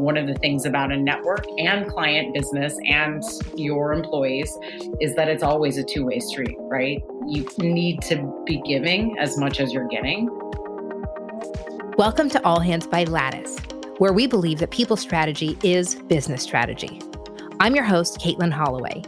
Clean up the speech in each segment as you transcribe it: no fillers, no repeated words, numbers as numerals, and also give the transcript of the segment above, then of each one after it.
one of the things about a network and client business and your employees is that it's always a two-way street, right? You need to be giving as much as you're getting. Welcome to All Hands by Lattice, where we believe that people strategy is business strategy. I'm your host, Katelin Holloway.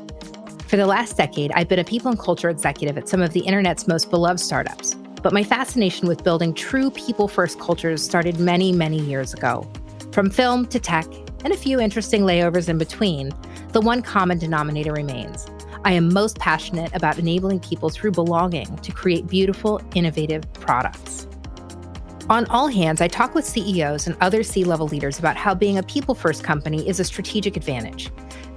For the last decade, I've been a people and culture executive at some of the internet's most beloved startups. But my fascination with building true people-first cultures started many, many years ago. From film to tech, and a few interesting layovers in between, the one common denominator remains. I am most passionate about enabling people through belonging to create beautiful, innovative products. On All Hands, I talk with CEOs and other C-level leaders about how being a people-first company is a strategic advantage.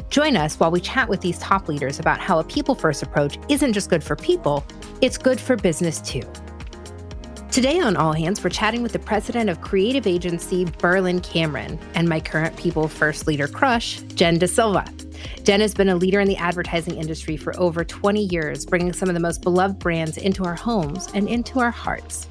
Join us while we chat with these top leaders about how a people-first approach isn't just good for people, it's good for business too. Today on All Hands, we're chatting with the president of creative agency Berlin Cameron and my current people-first leader crush, Jen DaSilva. Jen has been a leader in the advertising industry for over 20 years, bringing some of the most beloved brands into our homes and into our hearts.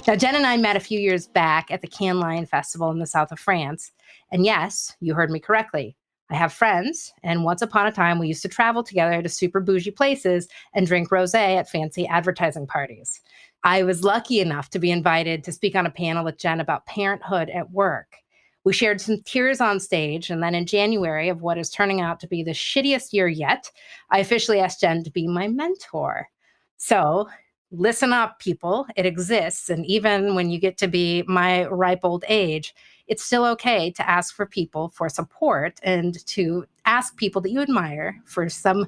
Now, Jen and I met a few years back at the Cannes Lion Festival in the south of France. And yes, you heard me correctly. I have friends, and once upon a time, we used to travel together to super bougie places and drink rosé at fancy advertising parties. I was lucky enough to be invited to speak on a panel with Jen about parenthood at work. We shared some tears on stage, and then in January of what is turning out to be the shittiest year yet, I officially asked Jen to be my mentor. So listen up, people. It exists, and even when you get to be my ripe old age, it's still okay to ask for people for support and to ask people that you admire for some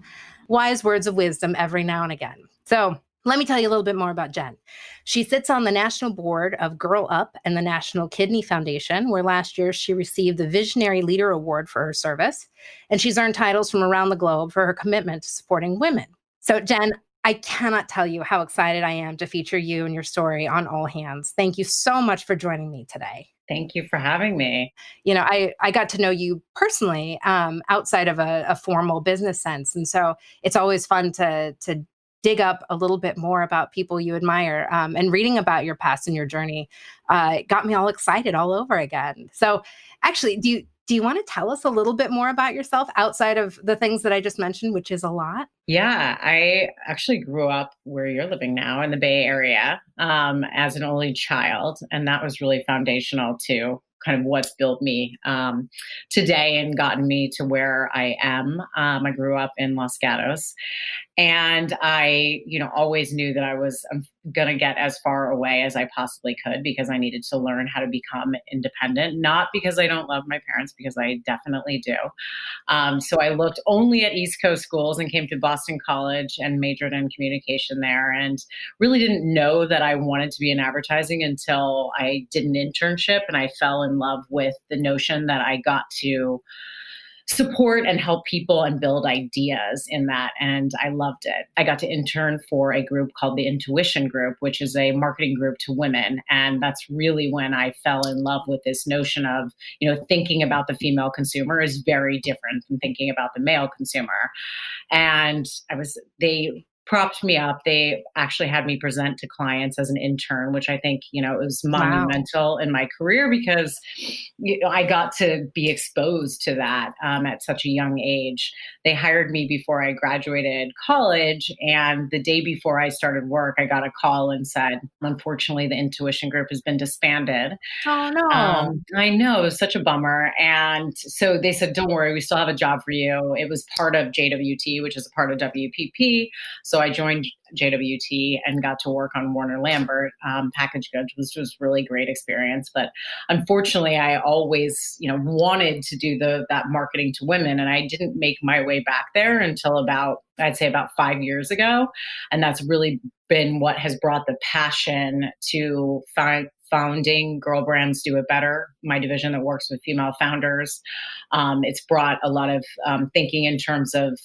wise words of wisdom every now and again. So let me tell you a little bit more about Jen. She sits on the national board of Girl Up and the National Kidney Foundation, where last year she received the Visionary Leader Award for her service. And she's earned titles from around the globe for her commitment to supporting women. So Jen, I cannot tell you how excited I am to feature you and your story on All Hands. Thank you so much for joining me today. Thank you for having me. You know, I got to know you personally outside of a formal business sense. And so it's always fun to dig up a little bit more about people you admire. And reading about your past and your journey got me all excited all over again. So actually, do you want to tell us a little bit more about yourself outside of the things that I just mentioned, which is a lot? Yeah, I actually grew up where you're living now in the Bay Area as an only child. And that was really foundational to kind of what's built me today and gotten me to where I am. I grew up in Los Gatos. And I, always knew that I was going to get as far away as I possibly could because I needed to learn how to become independent, not because I don't love my parents, because I definitely do. So I looked only at East Coast schools and came to Boston College and majored in communication there and really didn't know that I wanted to be in advertising until I did an internship and I fell in love with the notion that I got to support and help people and build ideas in that. And I loved it. I got to intern for a group called the Intuition Group, which is a marketing group to women. And that's really when I fell in love with this notion of, thinking about the female consumer is very different from thinking about the male consumer. And they propped me up. They actually had me present to clients as an intern, which I think, it was monumental in my career because I got to be exposed to that at such a young age. They hired me before I graduated college. And the day before I started work, I got a call and said, unfortunately, the Intuition Group has been disbanded. Oh, no. I know, it was such a bummer. And so they said, don't worry, we still have a job for you. It was part of JWT, which is a part of WPP. So I joined JWT and got to work on Warner Lambert packaged goods, which was really great experience. But unfortunately, I always, wanted to do that marketing to women, and I didn't make my way back there until I'd say about 5 years ago. And that's really been what has brought the passion to founding Girl Brands Do It Better, my division that works with female founders. It's brought a lot of thinking in terms of,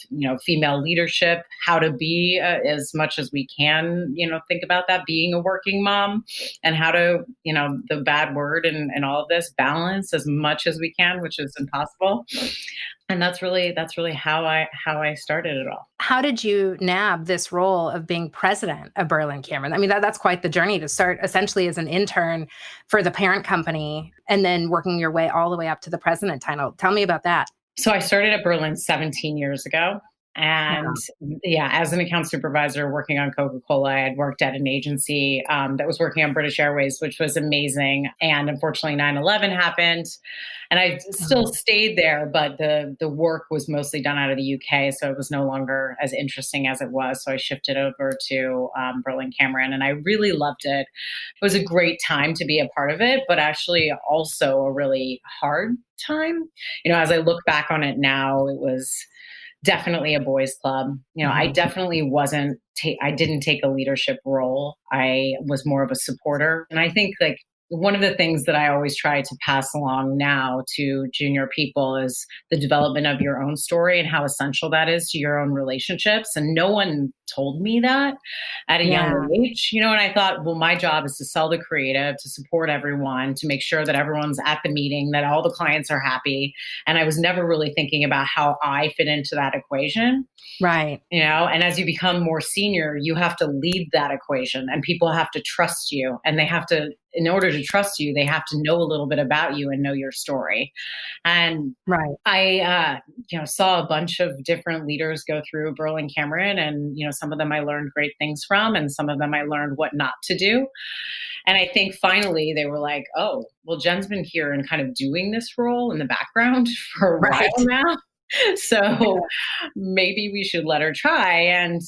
female leadership, how to be as much as we can, think about that, being a working mom, and how to, the bad word and all of this, balance as much as we can, which is impossible. And that's really how I started it all. How did you nab this role of being president of Berlin Cameron? I mean, that's quite the journey to start essentially as an intern for the parent company and then working your way all the way up to the president title. Tell me about that. So I started at Berlin 17 years ago. And Wow. yeah, as an account supervisor working on Coca-Cola, I had worked at an agency that was working on British Airways, which was amazing. And unfortunately, 9/11 happened. And I still Mhm. stayed there, but the work was mostly done out of the UK. So it was no longer as interesting as it was. So I shifted over to Berlin Cameron and I really loved it. It was a great time to be a part of it, but actually also a really hard time. As I look back on it now, it was definitely a boys club. I Mhm. definitely wasn't I didn't take a leadership role. I was more of a supporter. And I think like one of the things that I always try to pass along now to junior people is the development of your own story and how essential that is to your own relationships. And no one told me that at a Yeah. young age, and I thought, well, my job is to sell the creative, to support everyone, to make sure that everyone's at the meeting, that all the clients are happy. And I was never really thinking about how I fit into that equation. Right. And as you become more senior, you have to lead that equation and people have to trust you. And they have to, in order to trust you, they have to know a little bit about you and know your story. And Right. I saw a bunch of different leaders go through Berlin Cameron, and some of them I learned great things from, and some of them I learned what not to do. And I think finally they were like, "Oh, well, Jen's been here and kind of doing this role in the background for a while Right. now." Yeah. So maybe we should let her try. And,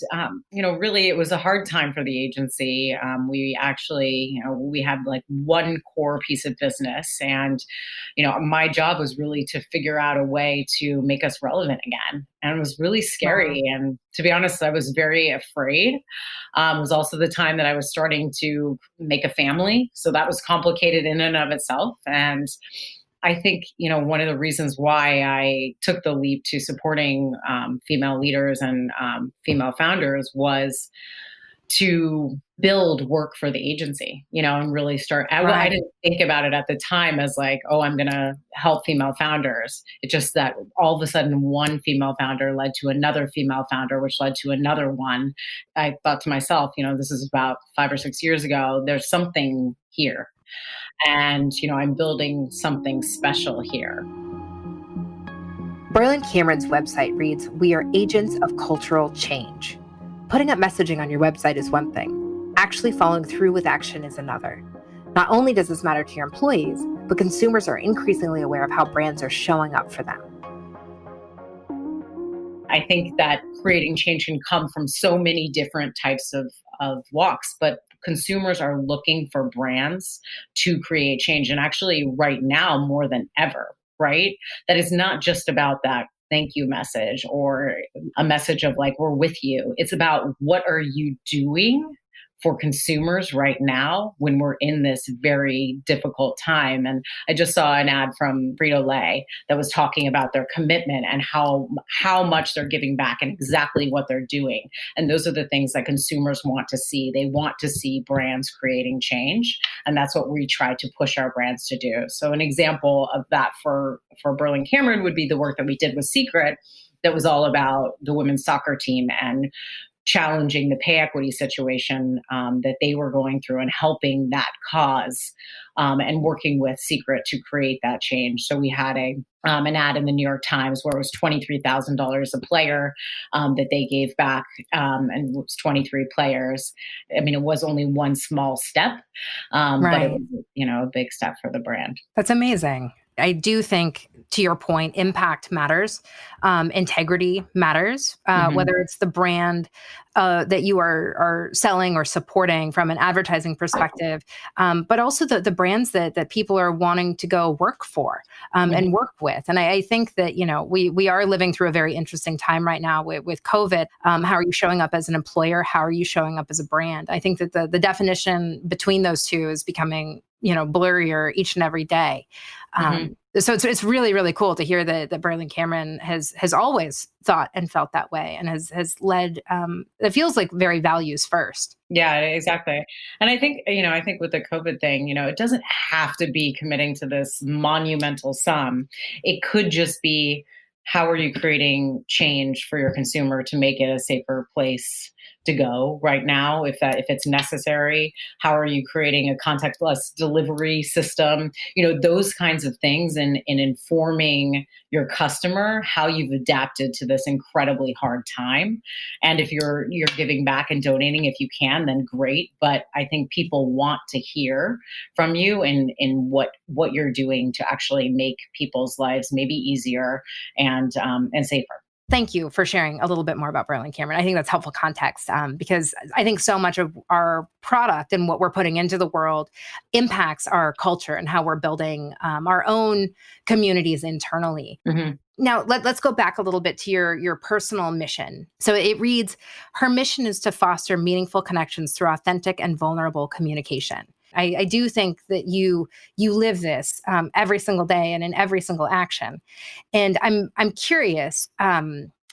really, it was a hard time for the agency. We actually, we had like one core piece of business. And, my job was really to figure out a way to make us relevant again. And it was really Wow. scary. And to be honest, I was very afraid. It was also the time that I was starting to make a family. So that was complicated in and of itself. And I think, one of the reasons why I took the leap to supporting female leaders and female founders was to build work for the agency, and really start. I Right. didn't think about it at the time as like, oh, I'm going to help female founders. It's just that all of a sudden one female founder led to another female founder, which led to another one. I thought to myself, this is about 5 or 6 years ago. There's something here. And, I'm building something special here. Berlin Cameron's website reads, "We are agents of cultural change." Putting up messaging on your website is one thing. Actually following through with action is another. Not only does this matter to your employees, but consumers are increasingly aware of how brands are showing up for them. I think that creating change can come from so many different types of walks, but consumers are looking for brands to create change. And actually, right now, more than ever, right? That is not just about that thank you message or a message of like, we're with you. It's about what are you doing for consumers right now when we're in this very difficult time. And I just saw an ad from Frito-Lay that was talking about their commitment and how much they're giving back and exactly what they're doing. And those are the things that consumers want to see. They want to see brands creating change, and that's what we try to push our brands to do. So an example of that for Berlin Cameron would be the work that we did with Secret that was all about the women's soccer team and challenging the pay equity situation that they were going through and helping that cause and working with Secret to create that change. So we had an ad in the New York Times where it was $23,000 a player that they gave back, and it was 23 players. I mean, it was only one small step, but it Right. was, a big step for the brand. That's amazing. I do think, to your point, impact matters. Integrity matters, Hmm. whether it's the brand that you are selling or supporting from an advertising perspective, but also the brands that people are wanting to go work for and Hmm. work with. And I think that we are living through a very interesting time right now with COVID. How are you showing up as an employer? How are you showing up as a brand? I think that the definition between those two is becoming blurrier each and every day. Hmm. So it's really, really cool to hear that Berlin Cameron has always thought and felt that way and has led. It feels like very values first. Yeah, exactly. And I think with the COVID thing, it doesn't have to be committing to this monumental sum. It could just be how are you creating change for your consumer to make it a safer place to go right now, if it's necessary? How are you creating a contactless delivery system? Those kinds of things, and in informing your customer how you've adapted to this incredibly hard time. And if you're giving back and donating, if you can, then great. But I think people want to hear from you in what you're doing to actually make people's lives maybe easier and safer. Thank you for sharing a little bit more about Berlin Cameron. I think that's helpful context because I think so much of our product and what we're putting into the world impacts our culture and how we're building our own communities internally. Mm-hmm. Now, let's go back a little bit to your personal mission. So it reads, her mission is to foster meaningful connections through authentic and vulnerable communication. I do think that you live this every single day and in every single action. And I'm curious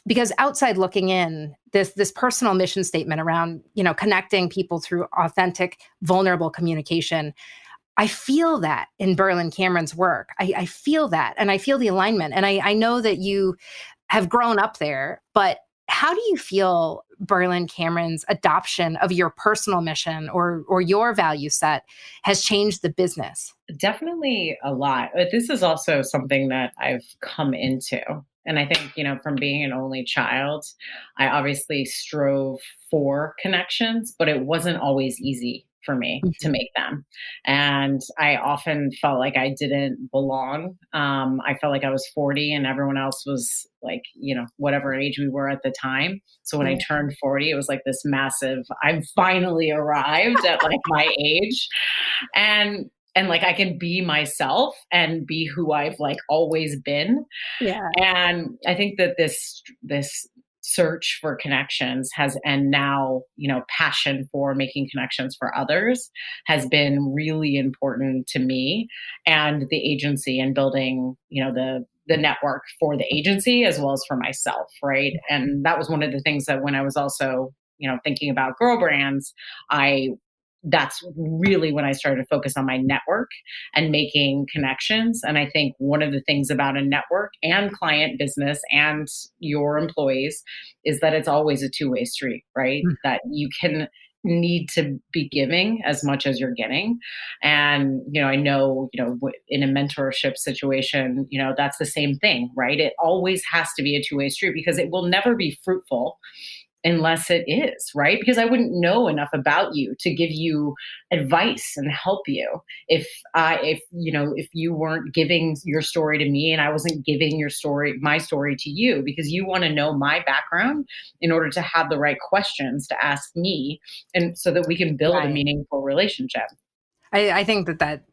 because outside looking in, this personal mission statement around connecting people through authentic, vulnerable communication, I feel that in Berlin Cameron's work. I feel that, and I feel the alignment. And I know that you have grown up there, but how do you feel Berlin Cameron's adoption of your personal mission or your value set has changed the business? Definitely a lot. But this is also something that I've come into. And I think, from being an only child, I obviously strove for connections, but it wasn't always easy for me to make them. And I often felt like I didn't belong. I felt like I was 40 and everyone else was like, whatever age we were at the time. So when I turned 40, it was like this massive, I've finally arrived at like my age. And like I can be myself and be who I've like always been. Yeah. And I think that this search for connections and now, passion for making connections for others has been really important to me and the agency, and building, the network for the agency as well as for myself. Right. And that was one of the things that when I was also, thinking about girl brands, that's really when I started to focus on my network and making connections. And I think one of the things about a network and client business and your employees is that it's always a two-way street, right? Mm-hmm. That you can need to be giving as much as you're getting. And, I know, in a mentorship situation, that's the same thing, right? It always has to be a two-way street because it will never be fruitful unless it is, right? Because I wouldn't know enough about you to give you advice and help you if you weren't giving your story to me and I wasn't giving my story to you, because you want to know my background in order to have the right questions to ask me, and so that we can build a meaningful relationship. I think that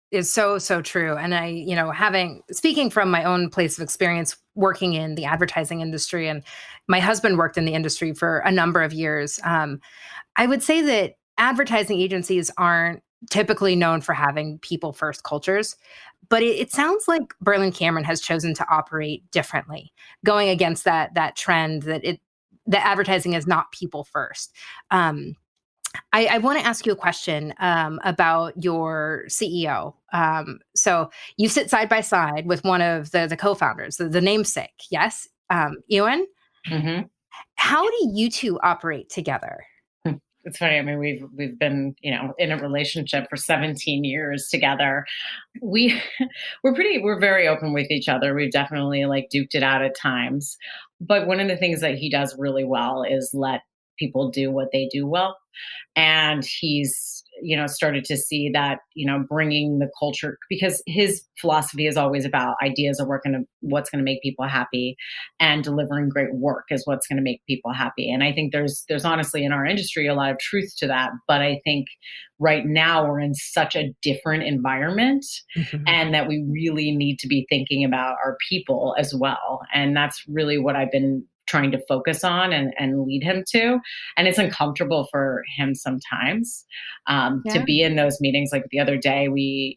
is so true. And speaking from my own place of experience working in the advertising industry, and my husband worked in the industry for a number of years, I would say that advertising agencies aren't typically known for having people first cultures, but it sounds like Berlin Cameron has chosen to operate differently, going against that trend that advertising is not people first. I want to ask you a question about your CEO. So you sit side by side with one of the co-founders, the namesake, yes, Ewan. Mm-hmm. How do you two operate together? It's funny. I mean, we've been, in a relationship for 17 years together. We're very open with each other. We've definitely like duked it out at times. But one of the things that he does really well is let people do what they do well. And he's, started to see that, bringing the culture, because his philosophy is always about ideas of what's going to make people happy, and delivering great work is what's going to make people happy. And I think there's honestly in our industry a lot of truth to that. But I think right now we're in such a different environment, mm-hmm. and that we really need to be thinking about our people as well. And that's really what I've been trying to focus on and lead him to. And it's uncomfortable for him sometimes to be in those meetings. Like the other day, we've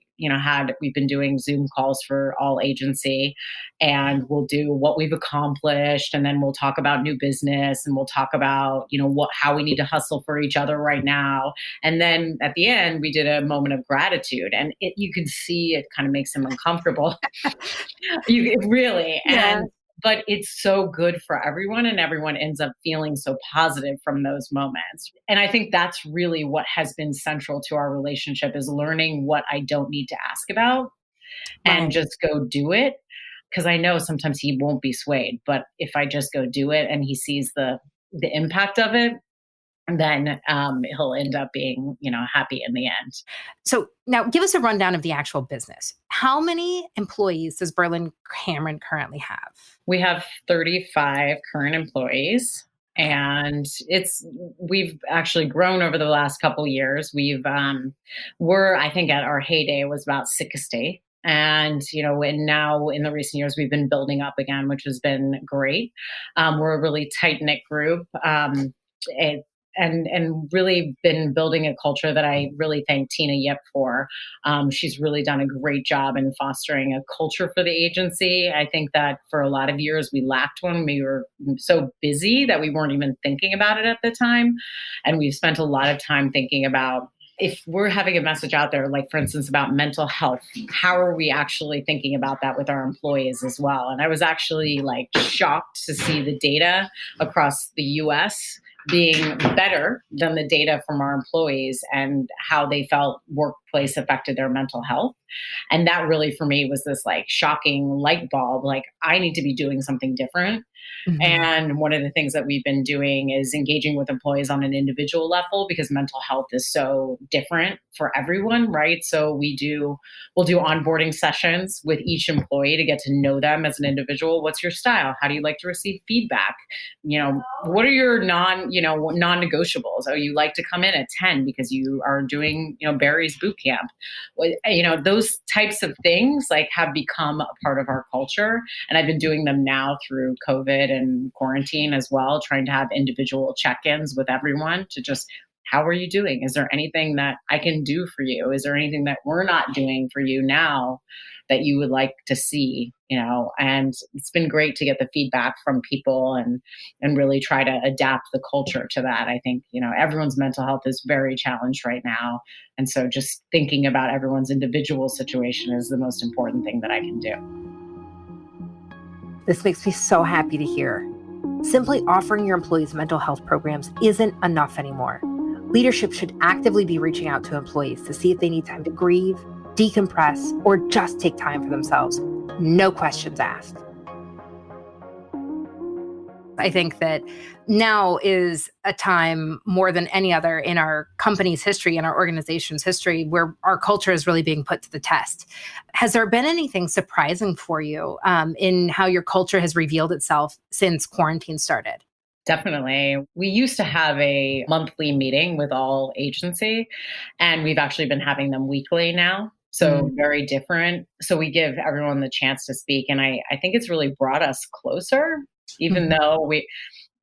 been doing Zoom calls for all agency, and we'll do what we've accomplished. And then we'll talk about new business, and we'll talk about, how we need to hustle for each other right now. And then at the end, we did a moment of gratitude, and you could see it kind of makes him uncomfortable. Really. And but it's so good for everyone, and everyone ends up feeling so positive from those moments. And I think that's really what has been central to our relationship, is learning what I don't need to ask about and Right. just go do it. Because I know sometimes he won't be swayed, but if I just go do it and he sees the impact of it, then he'll end up being, happy in the end. So now give us a rundown of the actual business. How many employees does Berlin Cameron currently have? We have 35 current employees, Okay. and we've actually grown over the last couple years. We're, I think, at our heyday was about 60. And and now in the recent years we've been building up again, which has been great. We're a really tight knit group. And and really been building a culture that I really thank Tina Yip for. She's really done a great job in fostering a culture for the agency. I think that for a lot of years we lacked one. We were so busy that we weren't even thinking about it at the time. And we've spent a lot of time thinking about, if we're having a message out there, like for instance about mental health, how are we actually thinking about that with our employees as well? And I was actually like shocked to see the data across the US being better than the data from our employees, and how they felt workplace affected their mental health. And that really for me was this like shocking light bulb, like I need to be doing something different. Mhm. And one of the things that we've been doing is engaging with employees on an individual level, because mental health is so different for everyone, right? So we'll do onboarding sessions with each employee to get to know them as an individual. What's your style? How do you like to receive feedback? What are your non-negotiables? Oh, you like to come in at 10 because you are doing, Barry's boot camp. Those types of things like have become a part of our culture. And I've been doing them now through COVID and quarantine as well, trying to have individual check-ins with everyone to just, how are you doing? Is there anything that I can do for you? Is there anything that we're not doing for you now that you would like to see? And it's been great to get the feedback from people, and really try to adapt the culture to that. I think, everyone's mental health is very challenged right now. And so just thinking about everyone's individual situation is the most important thing that I can do. This makes me so happy to hear. Simply offering your employees mental health programs isn't enough anymore. Leadership should actively be reaching out to employees to see if they need time to grieve, decompress, or just take time for themselves. No questions asked. I think that now is a time more than any other in our company's history, in our organization's history, where our culture is really being put to the test. Has there been anything surprising for you in how your culture has revealed itself since quarantine started? Definitely. We used to have a monthly meeting with all agency, and we've actually been having them weekly now. So Mm. very different. So we give everyone the chance to speak. And I think it's really brought us closer, even Mhm. though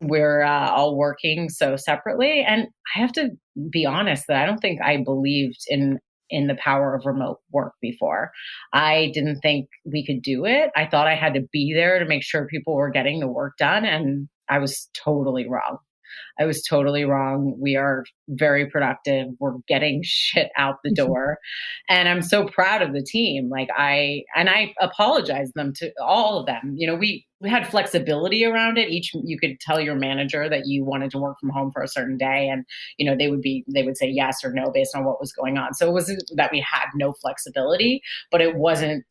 we're all working so separately. And I have to be honest that I don't think I believed in the power of remote work before. I didn't think we could do it. I thought I had to be there to make sure people were getting the work done, and I was totally wrong. I was totally wrong. We are very productive. We're getting shit out the door. And I'm so proud of the team. I apologize them to all of them. We had flexibility around it. You could tell your manager that you wanted to work from home for a certain day, and they would say yes or no based on what was going on. So it wasn't that we had no flexibility, but it wasn't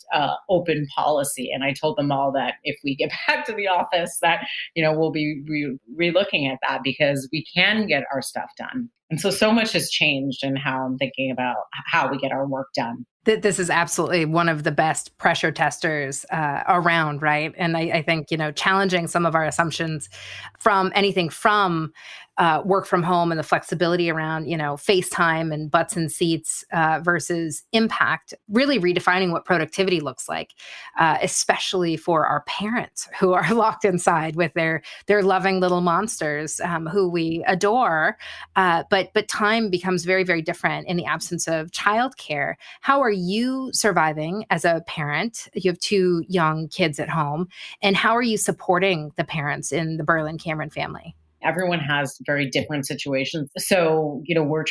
open policy. And I told them all that if we get back to the office, that we'll be re-looking at that, because we can get our stuff done. And so much has changed in how I'm thinking about how we get our work done. This is absolutely one of the best pressure testers around, right? And I think, challenging some of our assumptions from anything from work from home and the flexibility around, FaceTime and butts and seats versus impact, really redefining what productivity looks like, especially for our parents who are locked inside with their loving little monsters who we adore. But time becomes very, very different in the absence of childcare. How are you surviving as a parent? You have two young kids at home. And how are you supporting the parents in the Berlin Cameron family? Everyone has very different situations. So, I'm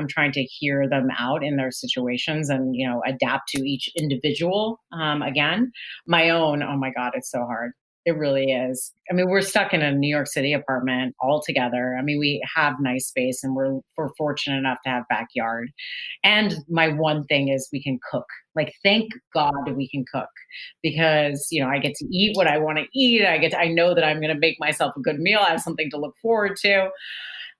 trying to hear them out in their situations, and, adapt to each individual. Again, my own, oh my God, it's so hard. It really is. I mean, we're stuck in a New York City apartment all together. I mean, we have nice space and we're fortunate enough to have backyard. And my one thing is we can cook. Like, thank God we can cook because, I get to eat what I want to eat. I know that I'm going to make myself a good meal. I have something to look forward to,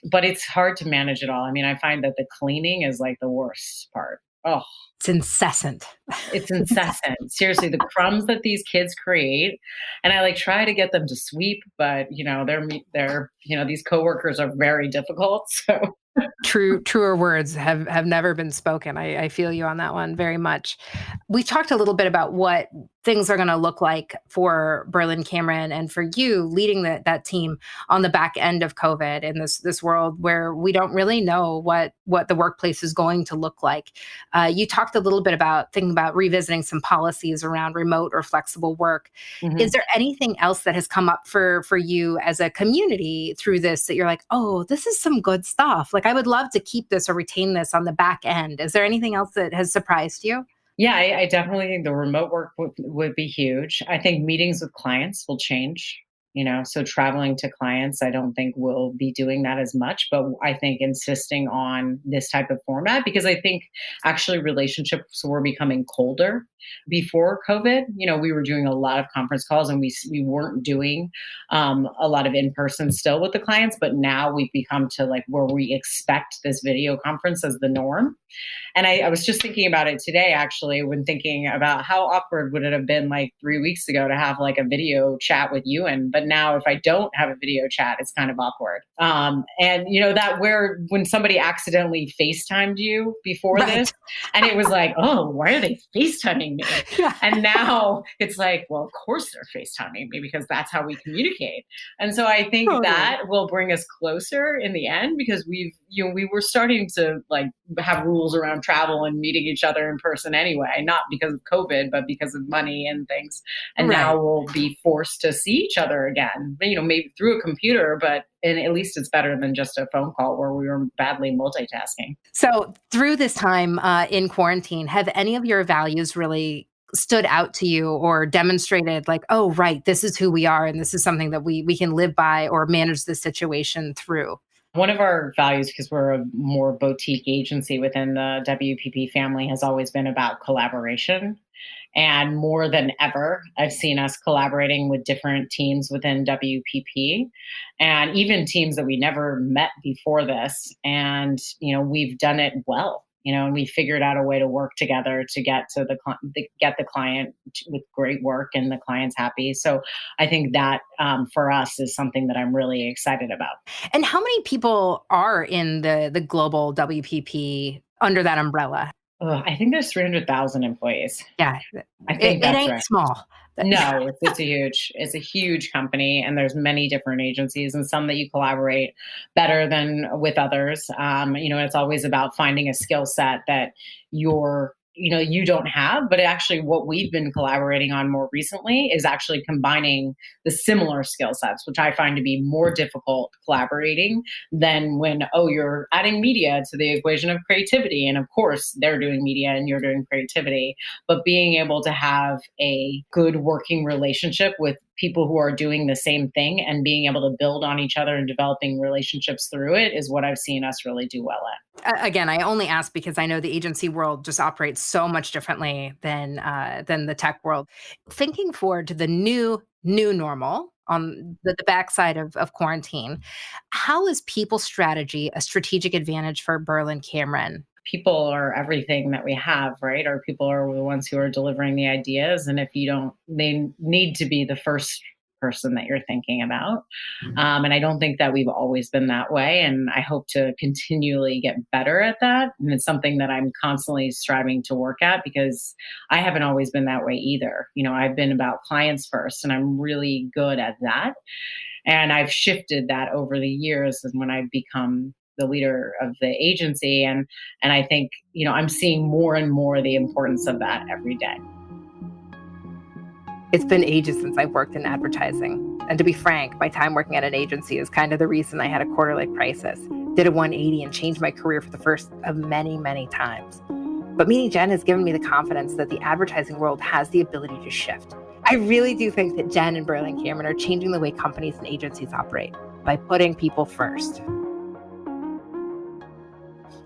but it's hard to manage it all. I mean, I find that the cleaning is like the worst part. Oh, It's incessant. it's incessant. Seriously, the crumbs that these kids create, and I like try to get them to sweep, but these coworkers are very difficult. So Truer words have never been spoken. I feel you on that one very much. We talked a little bit about what things are going to look like for Berlin Cameron and for you leading that team on the back end of COVID in this world where we don't really know what the workplace is going to look like. You talked a little bit about thinking about revisiting some policies around remote or flexible work. mhm. Is there anything else that has come up for you as a community through this that you're like, oh, this is some good stuff? Like, I would love to keep this or retain this on the back end. Is there anything else that has surprised you? Yeah, I definitely think the remote work would be huge. I think meetings with clients will change. So traveling to clients, I don't think we'll be doing that as much, but I think insisting on this type of format because I think actually relationships were becoming colder before COVID. We were doing a lot of conference calls and we weren't doing a lot of in person still with the clients, but now we've become to like where we expect this video conference as the norm. And I was just thinking about it today, actually, when thinking about how awkward would it have been like 3 weeks ago to have like a video chat with you. But now if I don't have a video chat, it's kind of awkward. And that where when somebody accidentally FaceTimed you before Right. this, and it was like, oh, why are they FaceTiming me? Yeah. And now it's like, well, of course they're FaceTiming me because that's how we communicate. And so I think Totally. that will bring us closer in the end because we were starting to like have rules around travel and meeting each other in person anyway, not because of COVID, but because of money and things. And Right. now we'll be forced to see each other again, maybe through a computer, and at least it's better than just a phone call where we were badly multitasking. So through this time in quarantine, have any of your values really stood out to you or demonstrated like, oh, right, this is who we are and this is something that we can live by or manage the situation through? One of our values, because we're a more boutique agency within the WPP family, has always been about collaboration. And more than ever, I've seen us collaborating with different teams within WPP and even teams that we never met before this. And, we've done it well. And we figured out a way to work together to get to get the client with great work and the client's happy. So I think that for us is something that I'm really excited about. And how many people are in the global WPP under that umbrella? I think there's 300,000 employees. Yeah, I think it that's ain't right. small. No, it's a huge company, and there's many different agencies, and some that you collaborate better than with others. It's always about finding a skill set that you don't have, but actually what we've been collaborating on more recently is actually combining the similar skill sets, which I find to be more difficult collaborating than when, you're adding media to the equation of creativity. And of course, they're doing media and you're doing creativity, but being able to have a good working relationship with people who are doing the same thing and being able to build on each other and developing relationships through it is what I've seen us really do well at. Again, I only ask because I know the agency world just operates so much differently than the tech world. Thinking forward to the new normal on the backside of quarantine, how is people strategy a strategic advantage for Berlin Cameron? People are everything that we have, right? Or people are the ones who are delivering the ideas. And if you don't, they need to be the first person that you're thinking about. And I don't think that we've always been that way. And I hope to continually get better at that. And it's something that I'm constantly striving to work at because I haven't always been that way either. I've been about clients first, and I'm really good at that. And I've shifted that over the years and when I've become the leader of the agency. And I think, I'm seeing more and more the importance of that every day. It's been ages since I've worked in advertising. And to be frank, my time working at an agency is kind of the reason I had a quarter-life crisis. Did a 180 and changed my career for the first of many, many times. But meeting Jen has given me the confidence that the advertising world has the ability to shift. I really do think that Jen and Berlin Cameron are changing the way companies and agencies operate by putting people first.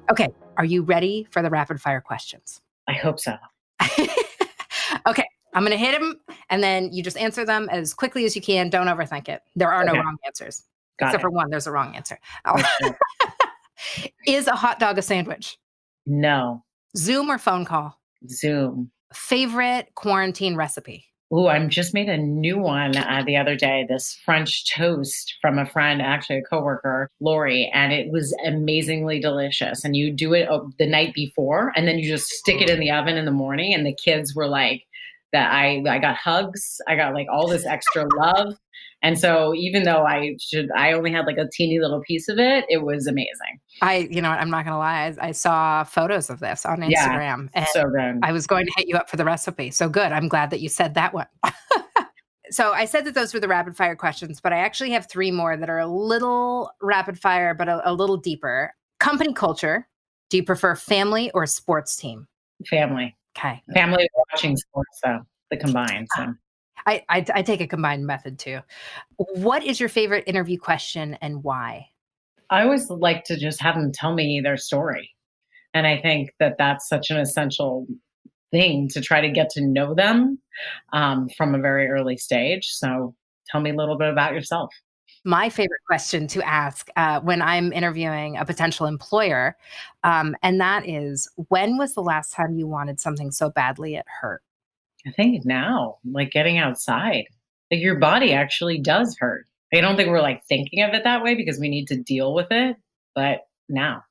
Okay, are you ready for the rapid fire questions? I hope so. Okay, I'm going to hit them, and then you just answer them as quickly as you can. Don't overthink it. There are no wrong answers. Except for one, there's a wrong answer. Is a hot dog a sandwich? No. Zoom or phone call? Zoom. Favorite quarantine recipe? Oh, I just made a new one the other day, this French toast from a friend, actually a coworker, Lori, and it was amazingly delicious. And you do it the night before, and then you just stick it in the oven in the morning. And the kids were like, that I got hugs. I got like all this extra love. And so even though I only had like a teeny little piece of it, it was amazing. You know what, I'm not going to lie. I saw photos of this on Instagram. Yeah, so good. I was going to hit you up for the recipe. So good. I'm glad that you said that one. So I said that those were the rapid fire questions, but I actually have 3 more that are a little rapid fire, but a little deeper. Company culture. Do you prefer family or sports team? Family. Okay. Family watching sports, though, the combined. So. I take a combined method too. What is your favorite interview question and why? I always like to just have them tell me their story. And I think that that's such an essential thing to try to get to know them from a very early stage. So tell me a little bit about yourself. My favorite question to ask when I'm interviewing a potential employer, and that is, when was the last time you wanted something so badly it hurt? I think now, like getting outside, like your body actually does hurt. I don't think we're like thinking of it that way because we need to deal with it, but now.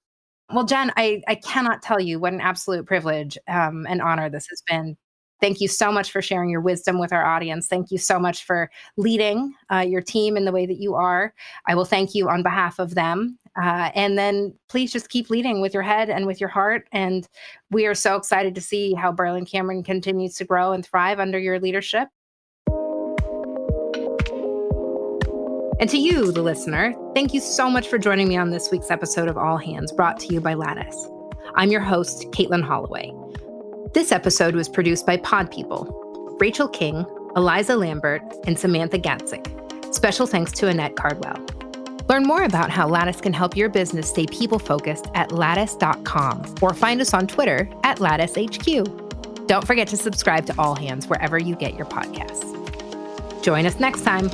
Well, Jen, I cannot tell you what an absolute privilege and honor this has been. Thank you so much for sharing your wisdom with our audience. Thank you so much for leading your team in the way that you are. I will thank you on behalf of them. And then please just keep leading with your head and with your heart. And we are so excited to see how Berlin Cameron continues to grow and thrive under your leadership. And to you, the listener, thank you so much for joining me on this week's episode of All Hands, brought to you by Lattice. I'm your host, Katelin Holloway. This episode was produced by Pod People, Rachel King, Eliza Lambert, and Samantha Gatzik. Special thanks to Annette Cardwell. Learn more about how Lattice can help your business stay people-focused at lattice.com or find us on Twitter at LatticeHQ. Don't forget to subscribe to All Hands wherever you get your podcasts. Join us next time.